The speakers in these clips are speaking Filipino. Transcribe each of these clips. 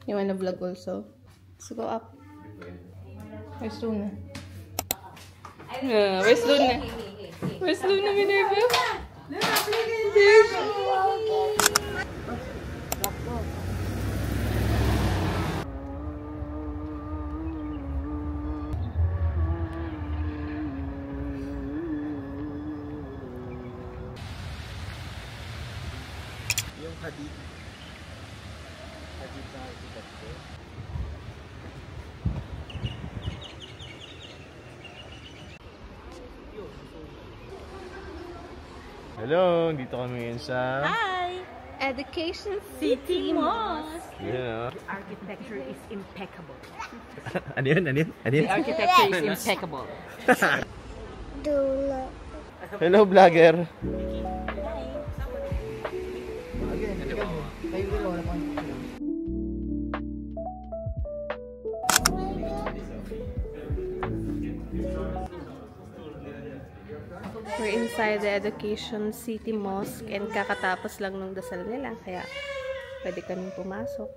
You wanna vlog also? Let's go up. Where's Luna? Where's Luna? Where's Luna, Minerva? There she is. Yung hadid. Hadid na arkitekto. Hello, dito kami ngayon sa Hi! Education City Mosque. Yeah. The architecture is impeccable. Ano yun? Ano yun? Ano yun? The architecture is impeccable. Hello, vlogger. We're inside the Education City Mosque and kakatapos lang nung dasal nila, kaya pwede kaming pumasok.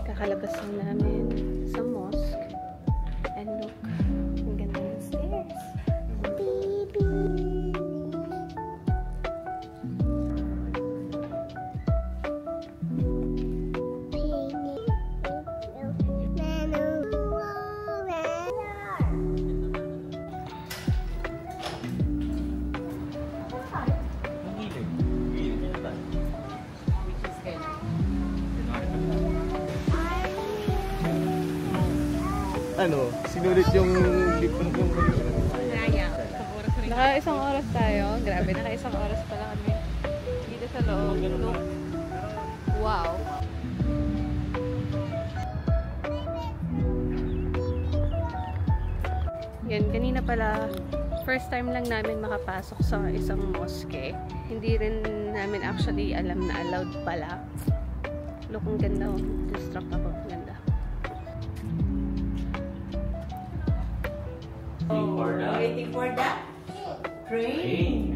Kakalabas lang namin sa mosque. And look, ang ganda ng stairs. Ano? Sinulit yung lip ng Naka-isang oras tayo. Grabe, naka-isang oras pala kami dito sa loob. Look. Wow. Yan, kanina pala, first time lang namin makapasok sa isang mosque. Hindi rin namin actually alam na allowed pala. Look, ang ganda oh. Distract ako. Ganda. Waiting for the train.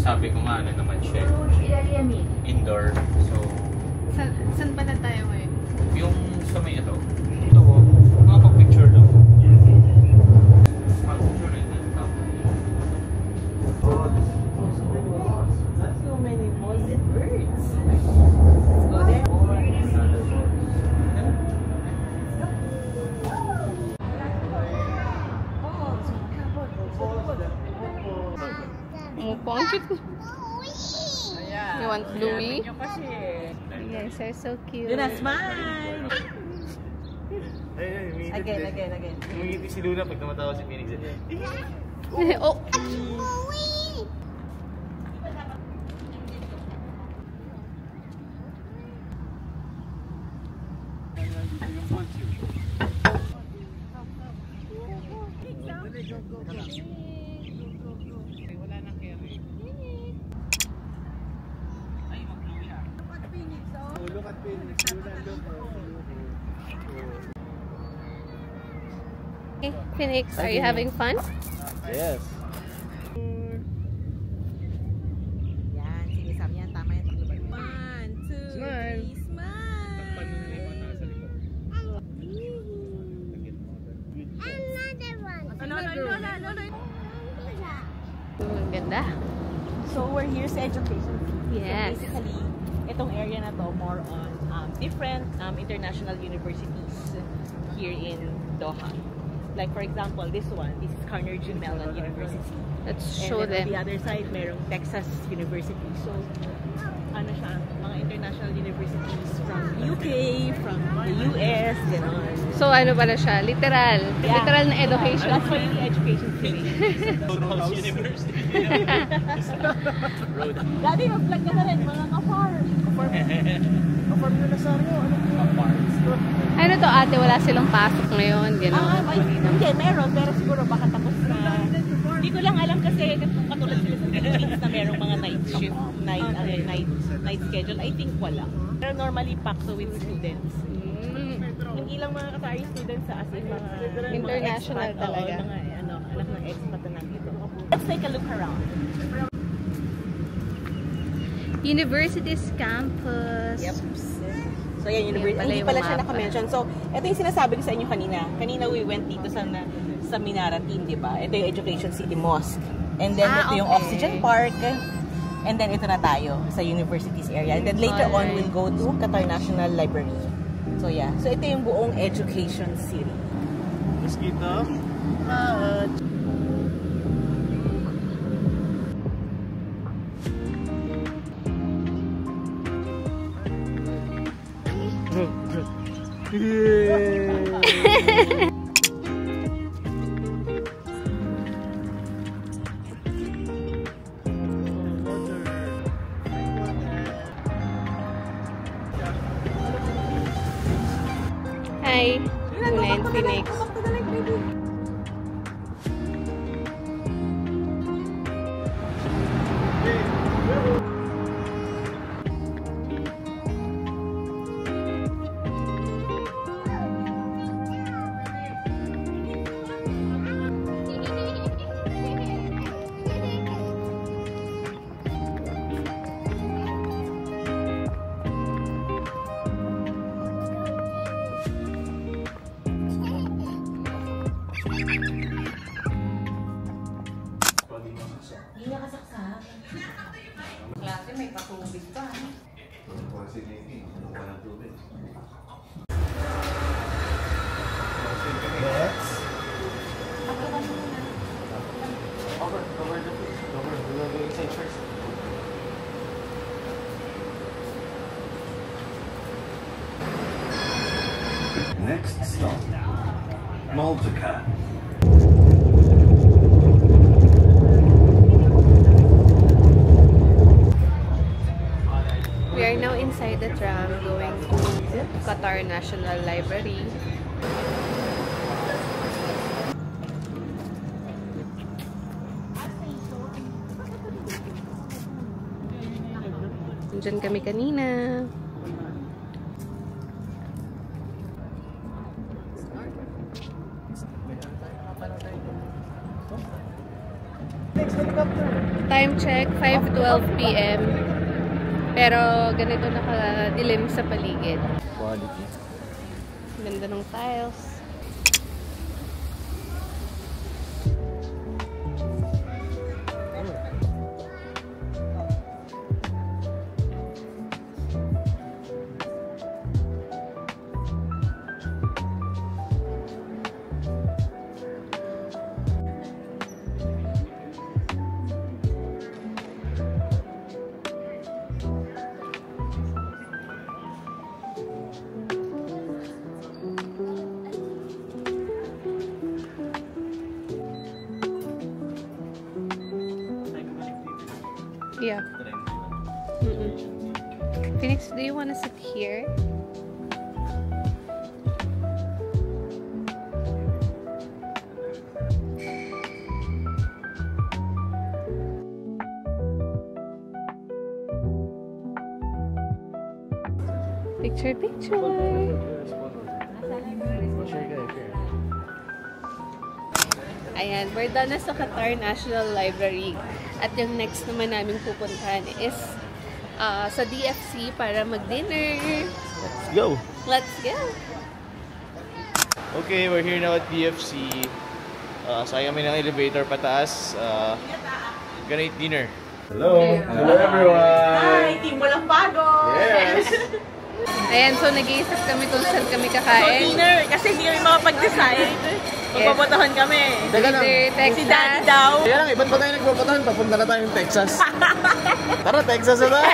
Sabi ko nga, ano naman siya, indoor. So, Saan ba na tayo ngayon? yung sa may ito, makapag-picture daw. Makapag-picture rin. So many boys and birds. Let's go there. Ang cute. You want Bluey? You guys are so cute. Luna, smile! Ay, Again. Umingiti si Luna pag tumatawa si Phoenix. Oh! Look at Phoenix. Okay, Phoenix, are you having fun? Yes. Yan, sige, sabi yan. Tama yung taglubad. 1, 2, Smile. 3, smile! Takpan mo na yung mata sa likod. Another one. Ang ganda. So we're here sa education. Yes. So basically, itong area na to more on different international universities here in Doha. Like for example, this is Carnegie Mellon University. Let's And show then on them. the other side, merong Texas University. So, ano siya, mga international universities from UK, from the US, gano'n. So ano pala siya? Literal. Yeah. Literal na education. That's why yung education city. University. Dati, mag-vlog ka na rin, mga ka-farm. Ka-farm na Nasario, ano po? Ano to ate? Wala silang pasok ngayon. Gano'n. Hindi, meron, pero siguro baka tapos na. Hindi ko lang alam kasi katulad sila sa Philippines na merong mga night shift, night schedule. I think wala. Pero normally packed with students. Hindi lang mga Qatari students as in mga International expat, talaga. Mga anak ng expat na nandito. Let's take a look around. University's campus. Yep. So yan, university. Yan pala Hindi yung pala siya mapa. naka-mention. So, ito yung sinasabi ko sa inyo kanina. Kanina we went dito sa Minara Team, di ba? Ito yung Education City Mosque. And then ito yung okay. Oxygen Park. And then ito na tayo sa universities area. And then later on, we'll go to Qatar National Library. So yeah. So ito yung buong Education City. Mosquito. Hi. Muna in Phoenix. Hindi nakasaksak. Klase, may patubig pa. Next stop, Maltica. We are now inside the tram going to Qatar National Library. Diyan kami kanina. Time check, 5:12 PM. Pero ganito nakadilim sa paligid. Quality. Ganda ng tiles. Yeah. Phoenix, do you want to sit here? Picture, picture. Ayan, we're done na sa Qatar National Library. At yung next naman namin pupuntahan is sa DFC para mag-dinner. Let's go! Let's go! Okay, we're here now at DFC. Sakay kami ng elevator pataas. Gonna eat dinner. Hello. Hello everyone. Hi, Team Walang Bago! Yes. Ayan, so nag-iisip kami kung saan kami So, kakain. dinner, kasi hindi kami makapag-decide. Magpapuntahan kami. Teka lang. Si Si Daddy Texas. daw. Kaya lang, iban pa tayo nagpapuntahan. Papunta na tayong Texas. Tara, Texas na tayo.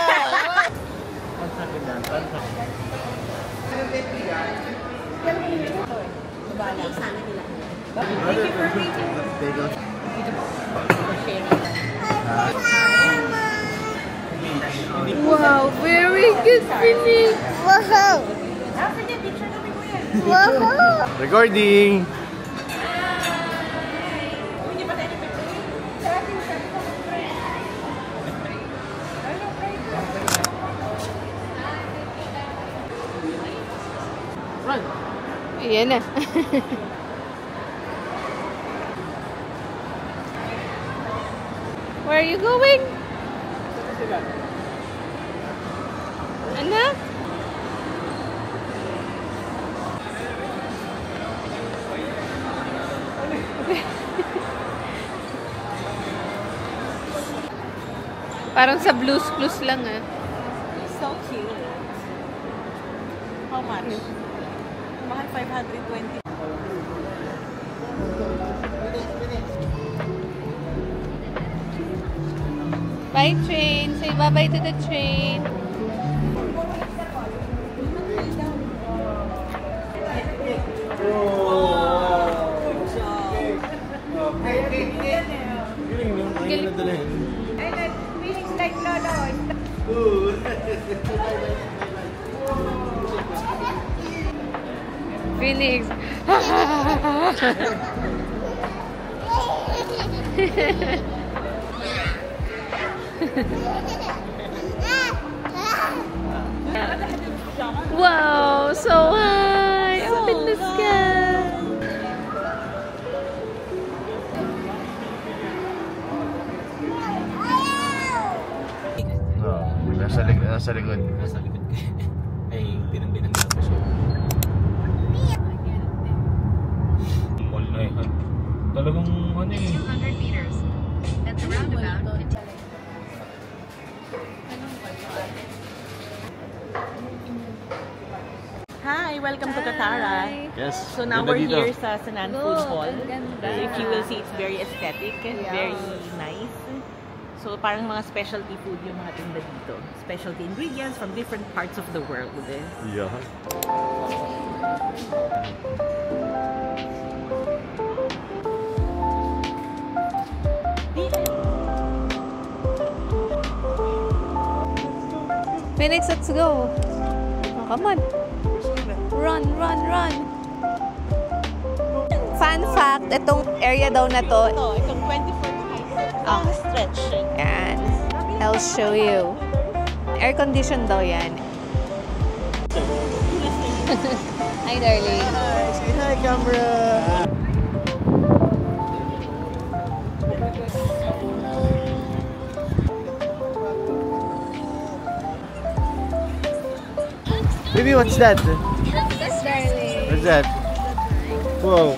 Wow, very good feeling. Recording. Ayan na. Where are you going? Anak? Parang sa Blue's Clues lang ah. So cute. How much? Mahal 520. Bye train. Say bye-bye to the train. Phoenix. Wow, so high up in the sky. Nasa likod. Nasa likod ko. Ay, binang-binang na ako siya. Mall na yan. Talagang ano eh. 200 meters. That's a roundabout. Hi, welcome to Katara. Yes. So now ganda we're dito. here sa Sanan Food Good, Hall. ang ganda. So if you will see, it's very aesthetic, very nice. So parang mga specialty food yung mga tinda dito. Specialty ingredients from different parts of the world. Yeah. Phoenix, let's go. Oh, come on. Run, run, run. Fun fact, itong area daw na to, Itong 24 stretch. yan. I'll show you. Air condition daw yan. Hi, darling. Say hi, camera. Baby, what's that? Yes, darling. What's that? Whoa.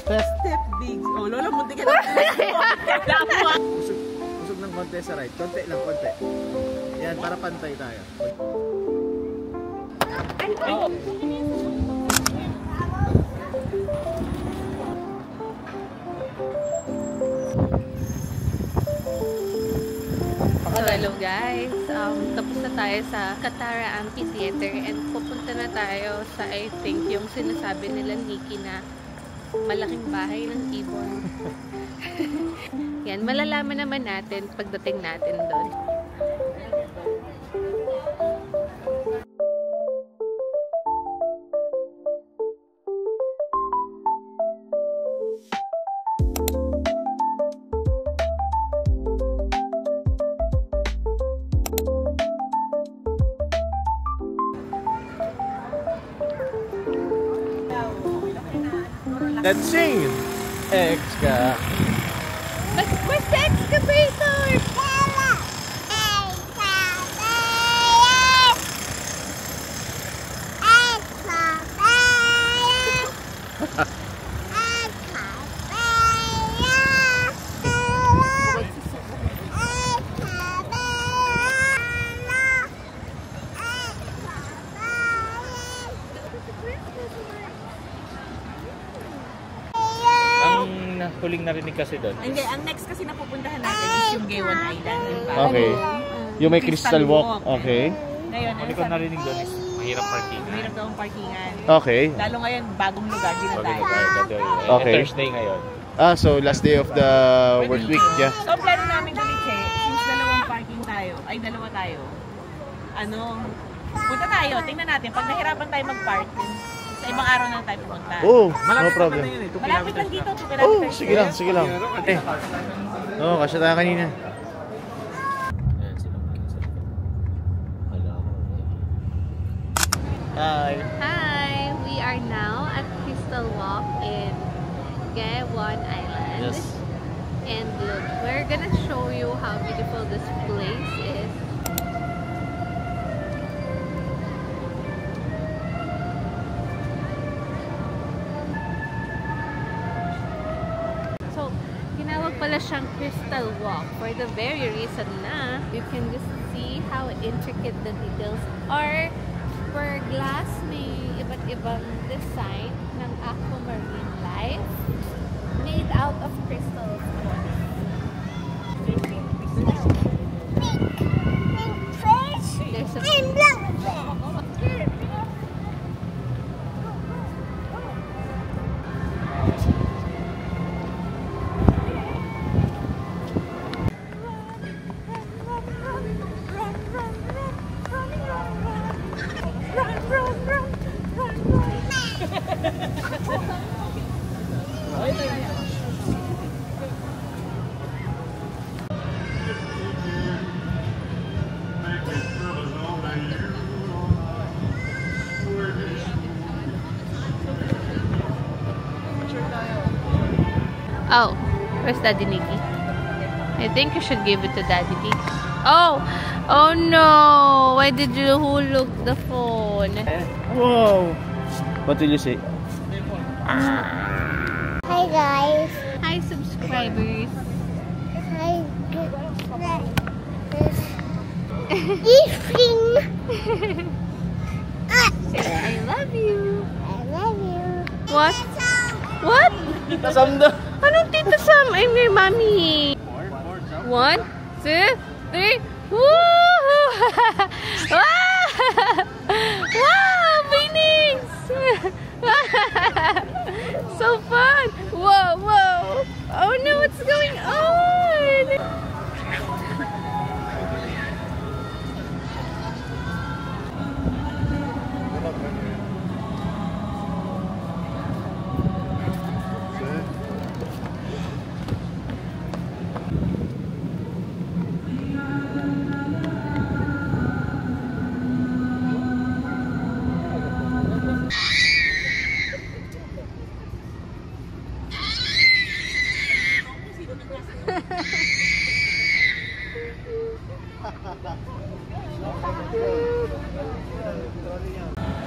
Step digs. Oh, Lola, munti ka na. Usog ng konti sa right. Konti lang, konti. Yan, para pantay tayo. So, hello guys. Tapos na tayo sa Katara Amphitheater and pupunta na tayo sa, I think, yung sinasabi nila Nikki na malaking bahay ng ibon. Yan, malalaman naman natin pagdating natin doon. Let's sing! Exca! But where's the excavator? Huling narinig kasi doon. Hindi, ang next kasi napupuntahan natin is yung Gaywan Island. Okay. Yung may Crystal Walk. Okay. Ngayon, Huling ko narinig doon is mahirap parking. mahirap daw ang parkingan. Okay. Lalo ngayon, bagong lugar din na tayo. Okay. Thursday ngayon. So last day of the work week, yeah. So, plano namin ulit since dalawang parking tayo, ay dalawa tayo, punta tayo, tingnan natin, pag nahirapan tayo mag-park, sa ibang araw na tayo pumunta. Oh, no problem. Malapit lang dito, 2 kilometers. Oh, sige lang, sige lang. Oo, kasya tayo kanina. Ayan sila. Hala. Hi. Hi! We are now at Crystal Walk in Gaywan Island. Yes. And look, we're gonna show you how beautiful this place is. So, tinawag pala siyang Crystal Walk for the very reason na you can just see how intricate the details are. Per glass, may iba't ibang design ng aquamarine life made out of crystals. There's a Oh, where's Daddy Nikki? I think you should give it to Daddy D. Oh! Oh no! Why did you hulog the phone? Wow. What did you say? Hi guys. Hi, subscribers. Hi Evening. I love you. I love you. What? What? Nasamda. Anong Tita Sam? I'm your mommy. 1, 2, 3. Woo! Wow! Phoenix! So fun! Whoa, whoa! Oh no, what's going on?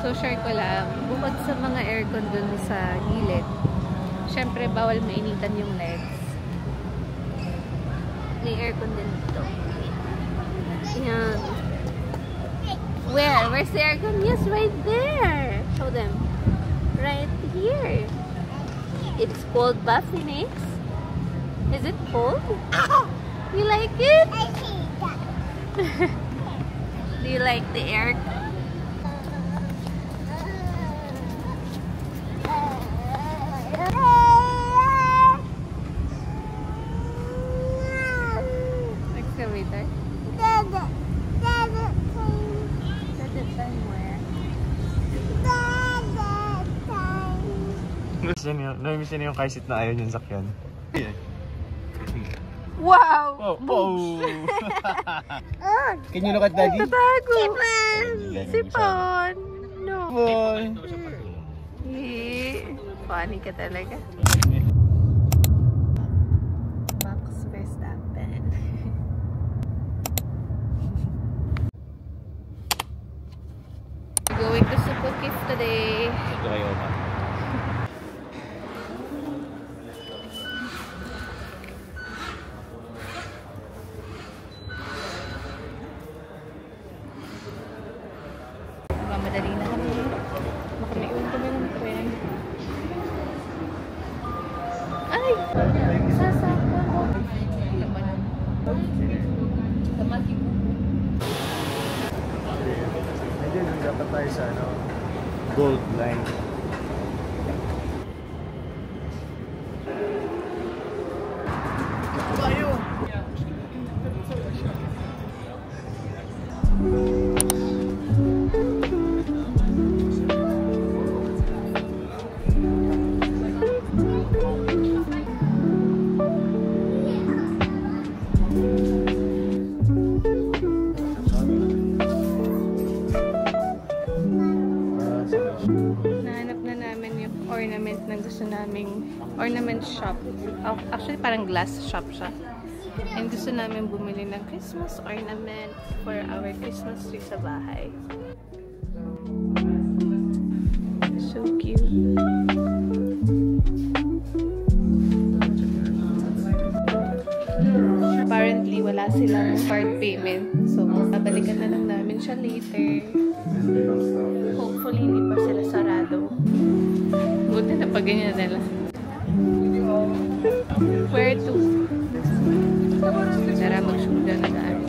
So, share ko lang, bukod sa mga aircon dun sa gilid, syempre bawal mainitan yung legs. May aircon din dito. Yan. Where? Where's the aircon? Yes, right there. Show them. Right here. It's cold ba, Phoenix? Is it cold? You like it? Do you like the aircon? Excavator? Namiss niya yung kaisit na ayaw niyang sakyan. Wow! Oh! Can you look at Daddy? Tatago! Sipon! No! Boy! Funny ka talaga. Max Verstappen. We're going to Supukif today. Ito kayo ba? Madali na kami. Makaliun kami ng tren. Ay! Sasakwa ko. Laman. Laman yung Ayun, dapat tayo sa Gold Line. nahanap na namin yung ornament na gusto naming ornament shop. Actually, parang glass shop siya. And gusto namin bumili ng Christmas ornament for our Christmas tree sa bahay. So cute. Apparently, wala silang card payment. So, babalikan na lang namin siya later. Hopefully, hindi pa sila sarado. Buti na pag ganyan nila. Where to? Tara, mag-shoot na tayo.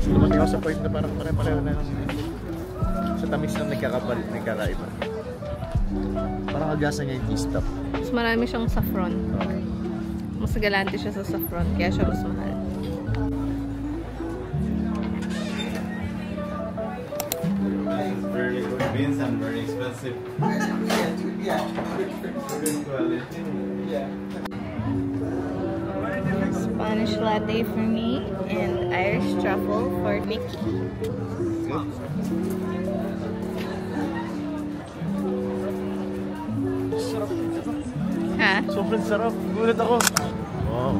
Dumating ako sa point na parang pare-pareho na sa tamis na nagkakaiba. Parang agasa niya yung stop. Mas marami siyang saffron. Mas galante siya sa saffron, kaya siya mas mahal. Very good beans and very expensive. Spanish latte for me and Irish truffle for Mickey. Ha? Sobrang sarap. Gulat ako. Wow.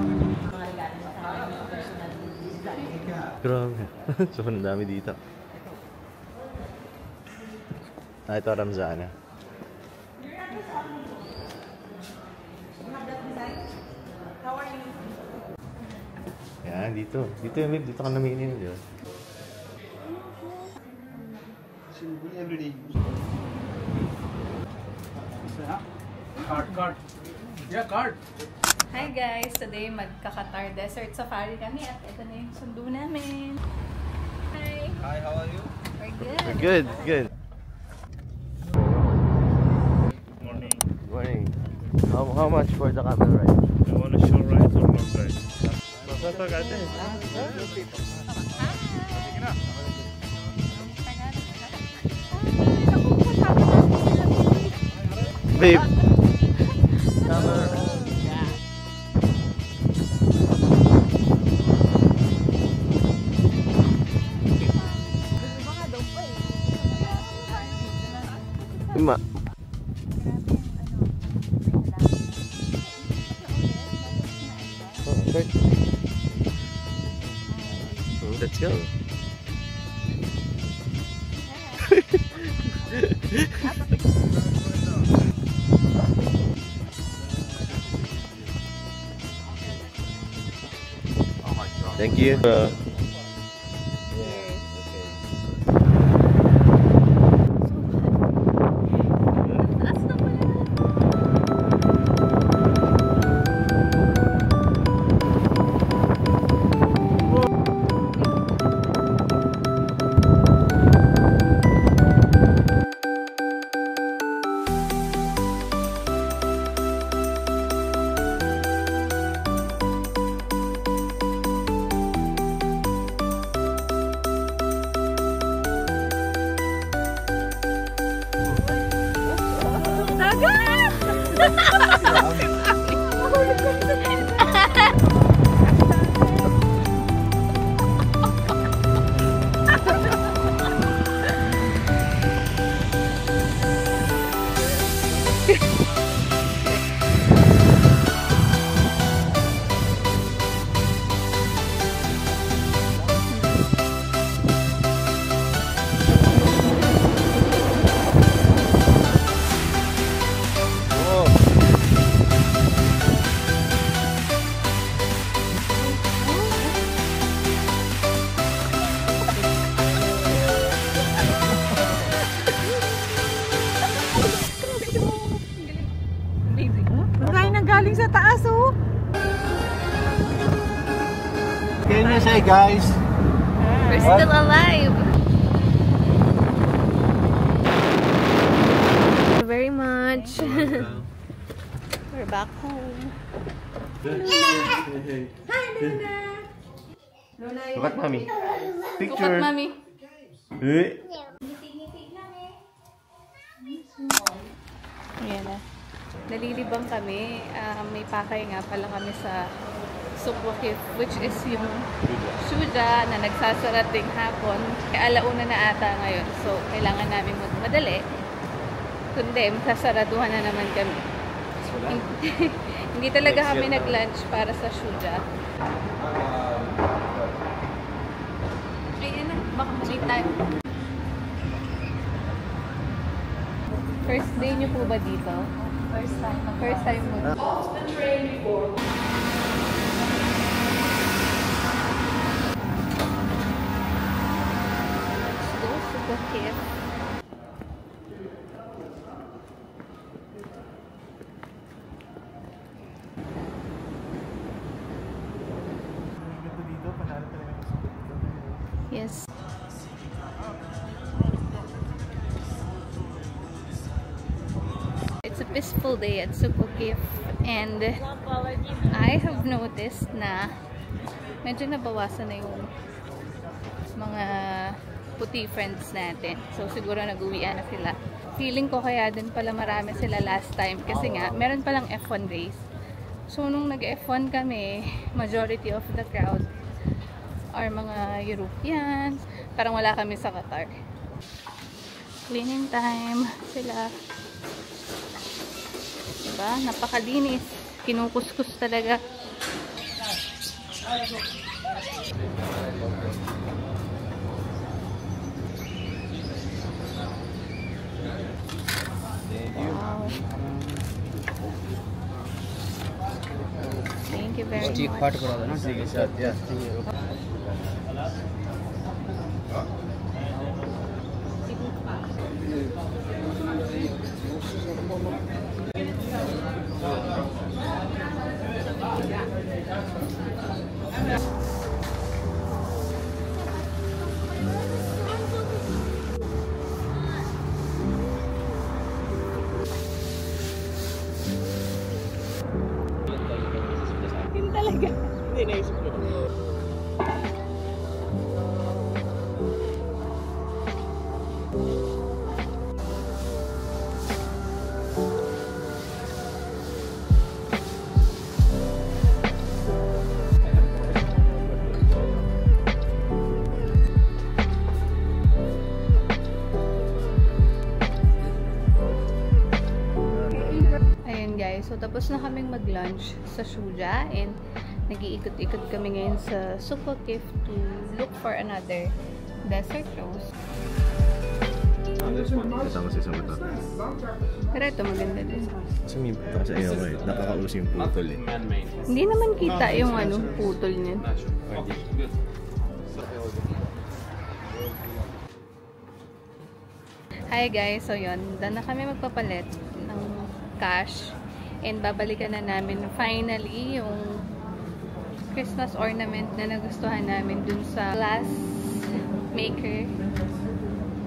Grabe. Sobrang dami dito. Ito Ramzana. Yan, dito. Dito yung live. Dito ka naminin. Di ba? Card. Yeah, card. Hi guys! Today magka-Qatar Desert Safari kami at ito na yung sundo namin. Hi! Hi, how are you? We're good. We're good. Good. Morning. Good morning. How much for the camel ride? You want a short ride or long ride? Babe. Ma. Let's go. Thank you. Galing sa taas, oh. Can you say, guys? We're still alive. Thank you very much. We're back home. Look at mommy. Look at mommy. Ayan na. Nalilibang kami. May pakay nga pala kami sa Sukwakif, which is yung Shuja na nagsasarating hapon. Alauna na ata ngayon. So, kailangan namin magmadali. Kundi, masasaraduhan na naman kami. Hindi talaga kami nag-lunch para sa Shuja. Ayan na. Baka mali tayo. First day niyo po ba dito? First time. First time mo. Let's go to the cave. Yes. It's a peaceful day at Sukwakif, and I have noticed na medyo nabawasan na yung mga puti friends natin. So siguro nag-uwian na sila. Feeling ko kaya din pala marami sila last time kasi nga meron palang F1 race. So nung nag-F1 kami, majority of the crowd are mga Europeans. Parang wala kami sa Qatar. Cleaning time sila. Diba? Napakalinis. Kinukuskus talaga. Wow. Thank you very much. Hindi talaga. Hindi naisip ko. Tapos na kaming mag-lunch sa Shuja and nag-iikot-ikot kami ngayon sa Suko Cave to look for another desert rose. Kasama sa isang mata. Pero ito maganda din. Kasi may ito sa iyo eh. Nakakauso yung putol eh. Man-made. Hindi naman kita yung ano, putol niya. Not sure. Good. Hi guys, so yun, done na kami magpapalit ng cash and babalikan na namin finally yung Christmas ornament na nagustuhan namin dun sa glass maker.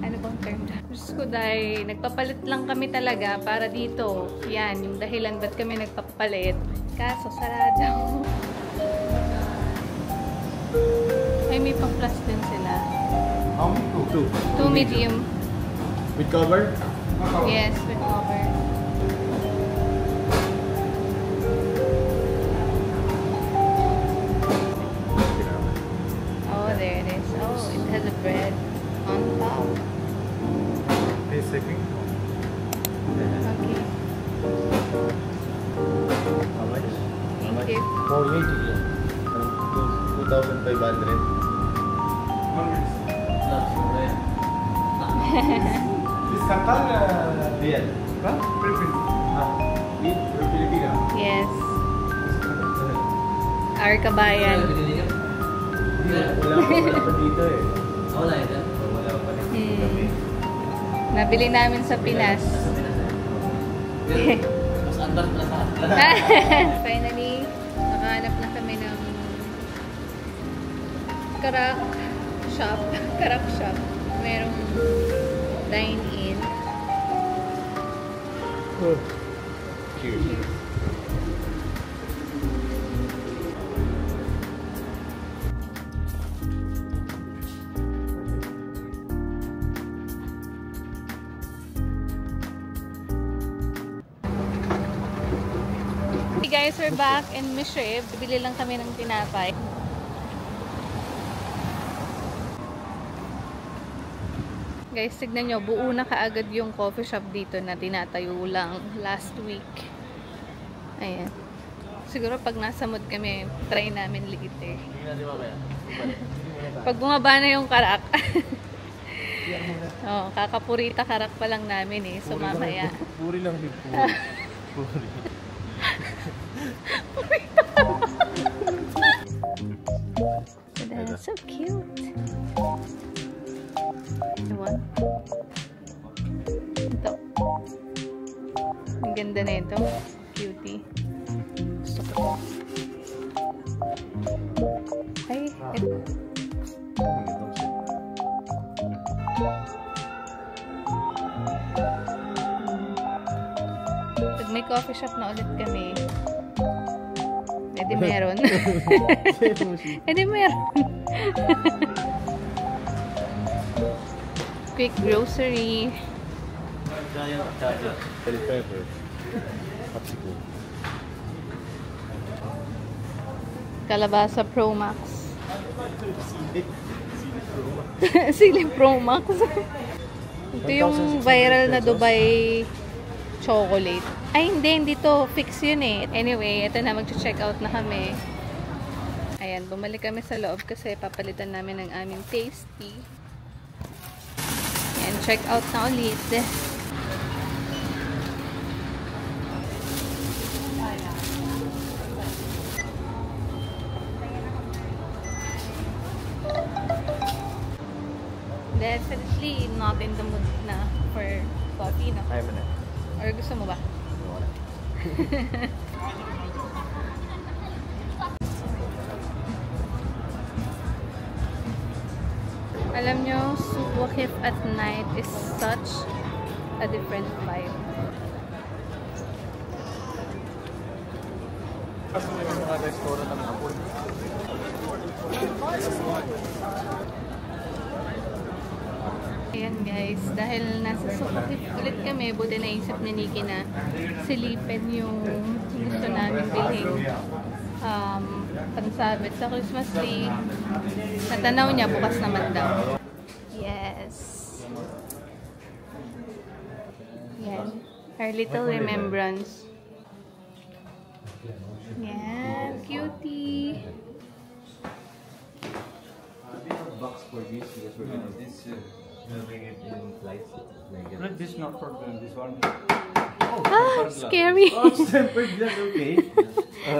Ano bang term? Diyos ko, dahil nagpapalit lang kami talaga para dito. Yan, yung dahilan ba't kami nagpapalit. Kaso, sarado. Ay, may pang-plus din sila. How many? Two. 2 medium. With cover? Yes, with cover. Oh, there it is. Oh, it has a bread on top. Hey, second. Okay. How much? Thank you. Oh, yeah. 2,500. Real. Filipino. Yes. Our kabayan. Wala pa dito eh. Wala pa dito. Nabili namin sa Pinas. Finally, nakahanap na kami ng karak shop. Karak shop. Merong dine-in. Cheers. Hey guys, we're back in Mishrib. Bili lang kami ng tinapay. Guys, tignan nyo, buo na kaagad yung coffee shop dito na tinatayo lang last week. Ayan. Siguro pag nasa mood kami, try namin later. Pag bumaba na yung karak. Oh, kakapurita karak pa lang namin eh. So mamaya. Puri lang din. Puri. That's so cute. Diba? Ito. Ang ganda na ito. Cutie. Gusto ko. Ay, ito. Pag may coffee shop na ulit kami, edi meron. Edi meron. Quick grocery. Bell pepper. Popsicle. Kalabasa Pro Max. Sili Pro Max. Ito yung viral na Dubai chocolate. Ay, hindi to. Fix yun eh. Anyway, ito na. Mag-check out na kami. Ayan, bumalik kami sa loob kasi papalitan namin ng aming tasty. Ayan, check out na ulit. Definitely not in the mood na for coffee, no? Ayaw mo na. Or gusto mo ba? Wala. Alam nyo, Souq Waqif at night is such a different vibe. Kasi may mga restaurant ng hapon. Ayan guys, dahil nasa Souq Waqif ulit kami, buti naisip ni Nikki na silipin yung gusto namin bilhin. Pansabit sa Christmas tree. Natanaw niya, bukas naman daw. Yes. Yan. Our little remembrance. Yeah, cutie. Box for this because we're gonna bring it in flights. But this not for this one. Ah, scary. Oh, it's tempered glass, okay.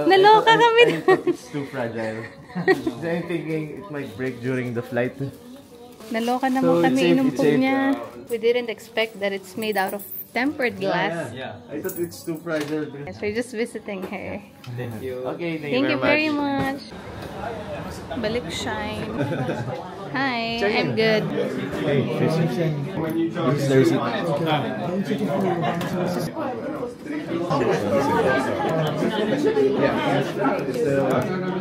Naloka kami. I thought it's too fragile. I'm thinking it might break during the flight. Naloka naman So, kami, it's safe, inumpog it's safe. niya. We didn't expect that it's made out of tempered glass. Yeah. I thought it's too fragile. Yes, we're just visiting her. Thank you. Okay, Thank you very much. Balik shine. Hi, I'm good. Hey, this is the receipt.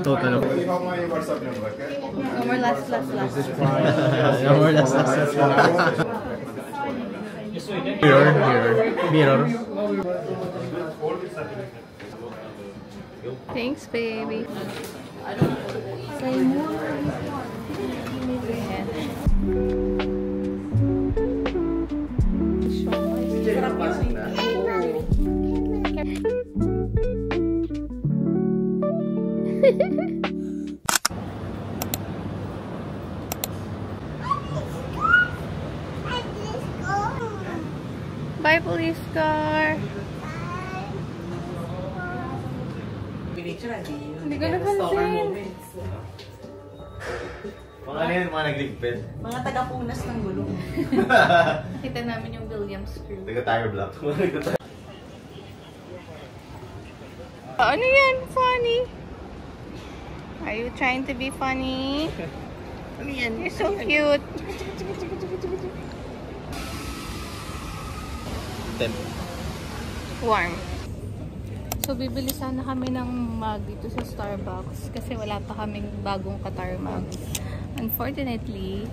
Total of No more last. no more last. Mirror. Thanks, baby. Bye, police car. Hindi ko napansin. Mga ano yan, mga nagligpit. Mga taga-punas ng gulong. Kita namin yung Williams crew. Taga-tire block. Ano yan? Funny? Are you trying to be funny? Ano yan? You're so cute. Warm. So, bibili sana kami ng mug dito sa Starbucks kasi wala pa kaming bagong Qatar mug. Unfortunately,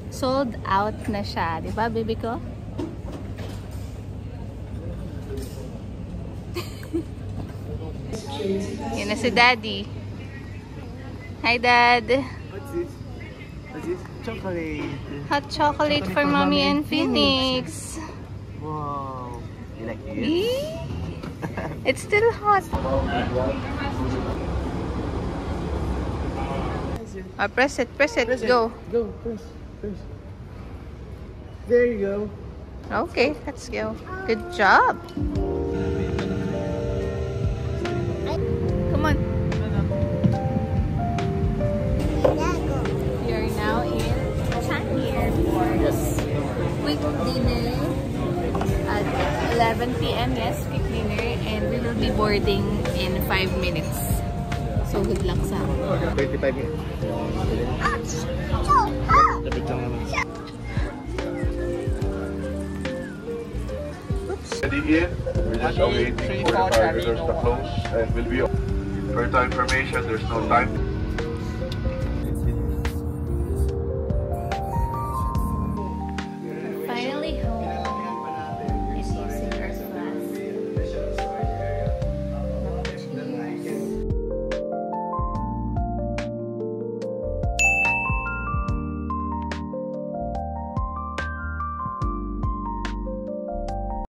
sold out na siya. Diba, baby ko? Yan na si Daddy. Hi, Dad. What's this? What's this? Chocolate. Hot chocolate for Mommy and Phoenix. Wow. You like it? Eee! It's still hot. Press it, go. Go, press. There you go. Okay, let's go. Good job. Come on. We are now in Changi Airport. Quick dinner at 11 p.m. Yes, quick dinner, and we will be boarding in 5 minutes. So good luck sa 35 minutes. Lapit lang naman. Ready in? We're just waiting for the fire doors to close and we'll be open. Further information, there's no time.